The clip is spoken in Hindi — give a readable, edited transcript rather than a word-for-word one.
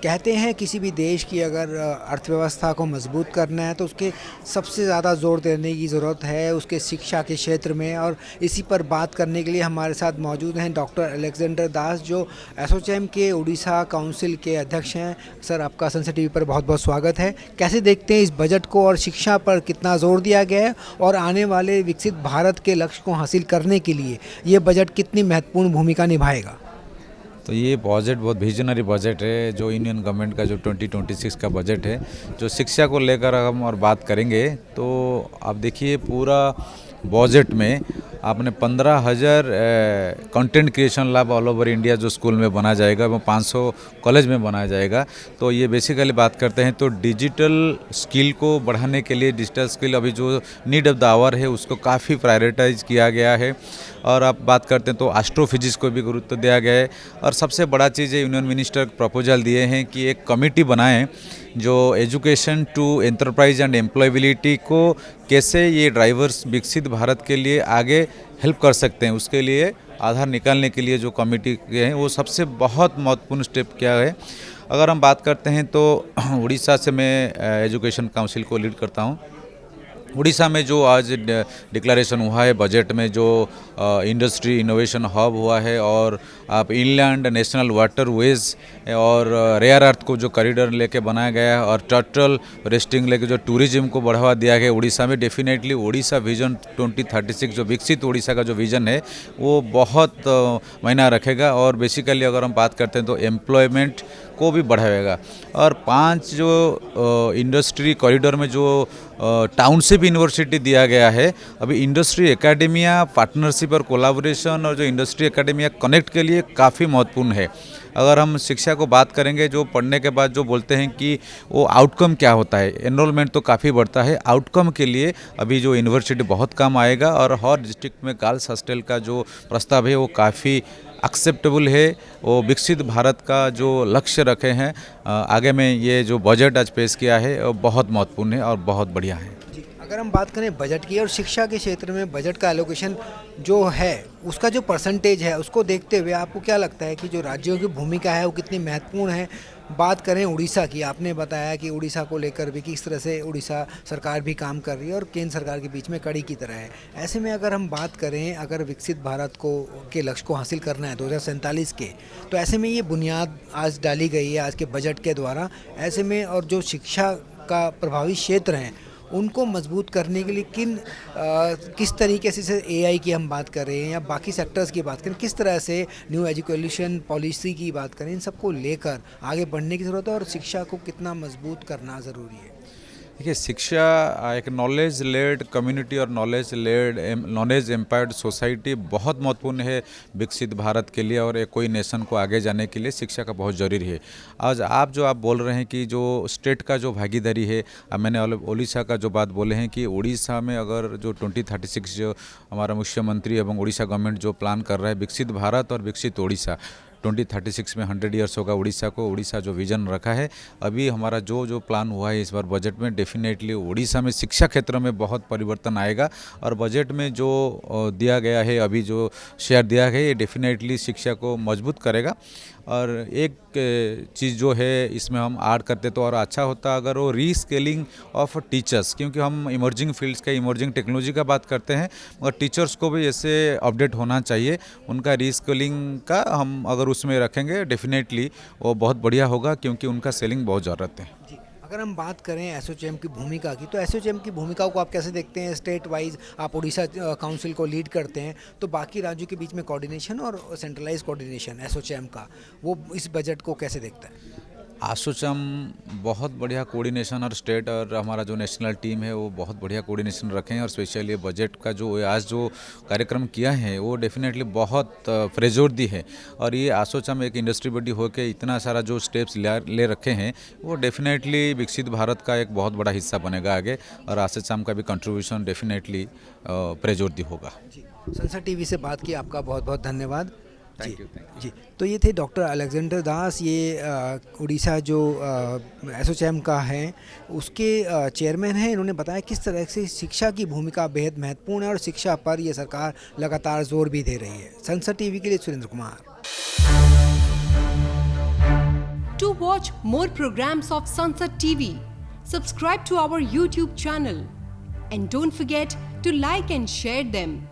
कहते हैं किसी भी देश की अगर अर्थव्यवस्था को मजबूत करना है तो उसके सबसे ज़्यादा जोर देने की ज़रूरत है उसके शिक्षा के क्षेत्र में। और इसी पर बात करने के लिए हमारे साथ मौजूद हैं डॉक्टर अलेक्जेंडर दास, जो एसोचैम के उड़ीसा काउंसिल के अध्यक्ष हैं। सर, आपका सनसेट टीवी पर बहुत बहुत स्वागत है। कैसे देखते हैं इस बजट को और शिक्षा पर कितना जोर दिया गया है, और आने वाले विकसित भारत के लक्ष्य को हासिल करने के लिए ये बजट कितनी महत्वपूर्ण भूमिका निभाएगा? तो ये बजट बहुत विजनरी बजट है जो इंडियन गवर्नमेंट का जो 2026 का बजट है, जो शिक्षा को लेकर हम और बात करेंगे तो आप देखिए पूरा बजट में आपने 15,000 content creation lab all over India जो स्कूल में बना जाएगा, वो 500 कॉलेज में बनाया जाएगा। तो ये बेसिकली बात करते हैं तो डिजिटल स्किल को बढ़ाने के लिए, डिजिटल स्किल अभी जो नीड ऑफ द आवर है उसको काफ़ी प्रायोरिटाइज किया गया है। और आप बात करते हैं तो एस्ट्रोफिजिक्स को भी गुरुत्व दिया गया है। और सबसे बड़ा चीज़ है, यूनियन मिनिस्टर प्रपोजल दिए हैं कि एक कमेटी बनाएं जो education to enterprise and employability को कैसे ये ड्राइवर्स विकसित भारत के लिए आगे हेल्प कर सकते हैं, उसके लिए आधार निकालने के लिए जो कमेटी के हैं वो सबसे बहुत महत्वपूर्ण स्टेप क्या है। अगर हम बात करते हैं तो उड़ीसा से मैं एजुकेशन काउंसिल को लीड करता हूँ। उड़ीसा में जो आज डिक्लेरेशन हुआ है बजट में, जो इंडस्ट्री इनोवेशन हब हुआ है, और आप इनलैंड नेशनल वाटर वेज और रेयर अर्थ को जो कॉरिडोर लेके बनाया गया है, और टर्टल रेस्टिंग लेके जो टूरिज्म को बढ़ावा दिया गया उड़ीसा में, डेफिनेटली उड़ीसा विजन 2036 जो विकसित उड़ीसा का जो विजन है वो बहुत मायना रखेगा। और बेसिकली अगर हम बात करते हैं तो एम्प्लॉयमेंट को भी बढ़ाएगा। और 5 जो इंडस्ट्री कॉरिडोर में जो टाउनशिप यूनिवर्सिटी दिया गया है, अभी इंडस्ट्री एकेडमिया पार्टनरशिप और कोलाबोरेशन और जो इंडस्ट्री एकेडमिया कनेक्ट के लिए काफ़ी महत्वपूर्ण है। अगर हम शिक्षा को बात करेंगे, जो पढ़ने के बाद जो बोलते हैं कि वो आउटकम क्या होता है, एनरोलमेंट तो काफ़ी बढ़ता है, आउटकम के लिए अभी जो यूनिवर्सिटी बहुत काम आएगा। और हर डिस्ट्रिक्ट में गर्ल्स हॉस्टल का जो प्रस्ताव है वो काफ़ी एक्सेप्टेबल है। वो विकसित भारत का जो लक्ष्य रखे हैं आगे में, ये जो बजट आज पेश किया है वो बहुत महत्वपूर्ण है और बहुत बढ़िया है। अगर हम बात करें बजट की और शिक्षा के क्षेत्र में बजट का एलोकेशन जो है उसका जो परसेंटेज है उसको देखते हुए आपको क्या लगता है कि जो राज्यों की भूमिका है वो कितनी महत्वपूर्ण है? बात करें उड़ीसा की, आपने बताया कि उड़ीसा को लेकर भी किस तरह से उड़ीसा सरकार भी काम कर रही है और केंद्र सरकार के बीच में कड़ी की तरह है। ऐसे में अगर हम बात करें, अगर विकसित भारत को के लक्ष्य को हासिल करना है 2047 के, तो ऐसे में ये बुनियाद आज डाली गई है आज के बजट के द्वारा। ऐसे में और जो शिक्षा का प्रभावी क्षेत्र हैं उनको मजबूत करने के लिए किस तरीके से, जैसे एआई की हम बात करें या बाकी सेक्टर्स की बात करें, किस तरह से न्यू एजुकेशन पॉलिसी की बात करें, इन सबको लेकर आगे बढ़ने की ज़रूरत है और शिक्षा को कितना मजबूत करना ज़रूरी है? देखिए, शिक्षा एक नॉलेज लेड कम्युनिटी और नॉलेज एम्पायर्ड सोसाइटी बहुत महत्वपूर्ण है विकसित भारत के लिए, और एक कोई नेशन को आगे जाने के लिए शिक्षा का बहुत ज़रूरी है। आज आप बोल रहे हैं कि जो स्टेट का जो भागीदारी है, अब मैंने उड़ीसा का जो बात बोले हैं कि उड़ीसा में अगर जो 2036 जो हमारा मुख्यमंत्री एवं उड़ीसा गवर्नमेंट जो प्लान कर रहा है विकसित भारत और विकसित उड़ीसा, 2036 में 100 ईयर्स होगा उड़ीसा को, उड़ीसा जो विजन रखा है, अभी हमारा जो प्लान हुआ है इस बार बजट में, डेफिनेटली उड़ीसा में शिक्षा क्षेत्र में बहुत परिवर्तन आएगा। और बजट में जो दिया गया है, अभी जो शेयर दिया गया है, ये डेफिनेटली शिक्षा को मजबूत करेगा। और एक चीज़ जो है इसमें हम ऐड करते तो और अच्छा होता अगर वो रीस्केलिंग ऑफ टीचर्स, क्योंकि हम इमर्जिंग फील्ड्स का, इमर्जिंग टेक्नोलॉजी का बात करते हैं, मगर टीचर्स को भी ऐसे अपडेट होना चाहिए। उनका रीस्केलिंग का हम अगर उसमें रखेंगे डेफिनेटली वो बहुत बढ़िया होगा, क्योंकि उनका सेलिंग बहुत ज़रूरत है। जी, अगर हम बात करें एसोचैम की भूमिका की, तो एसोचैम की भूमिका को आप कैसे देखते हैं? स्टेट वाइज आप उड़ीसा काउंसिल को लीड करते हैं, तो बाकी राज्यों के बीच में कोऑर्डिनेशन और सेंट्रलाइज कोऑर्डिनेशन एसोचैम का, वो इस बजट को कैसे देखता है? आसोचम बहुत बढ़िया कोऑर्डिनेशन, और स्टेट और हमारा जो नेशनल टीम है वो बहुत बढ़िया कोऑर्डिनेशन रखें। और स्पेशली बजट का जो आज जो कार्यक्रम किया है वो डेफिनेटली बहुत प्रेजोर है। और ये आसोचम एक इंडस्ट्री बॉडी होकर इतना सारा जो स्टेप्स ले रखे हैं वो डेफिनेटली विकसित भारत का एक बहुत बड़ा हिस्सा बनेगा आगे, और आसोचम का भी कंट्रीब्यूशन डेफिनेटली प्रेजोर होगा। जी, सनसेट टीवी से बात की, आपका बहुत बहुत धन्यवाद। Thank you. जी, तो ये थे डॉक्टर अलेक्जेंडर दास, ये उड़ीसा जो एसोचैम का है उसके चेयरमैन हैं। इन्होंने बताया किस तरह से शिक्षा की भूमिका बेहद महत्वपूर्ण है और शिक्षा पर ये सरकार लगातार जोर भी दे रही है। सनसेट टीवी के लिए Surendra Kumar. To watch more programs of Sansad TV, subscribe to our YouTube channel and don't forget to like and share them.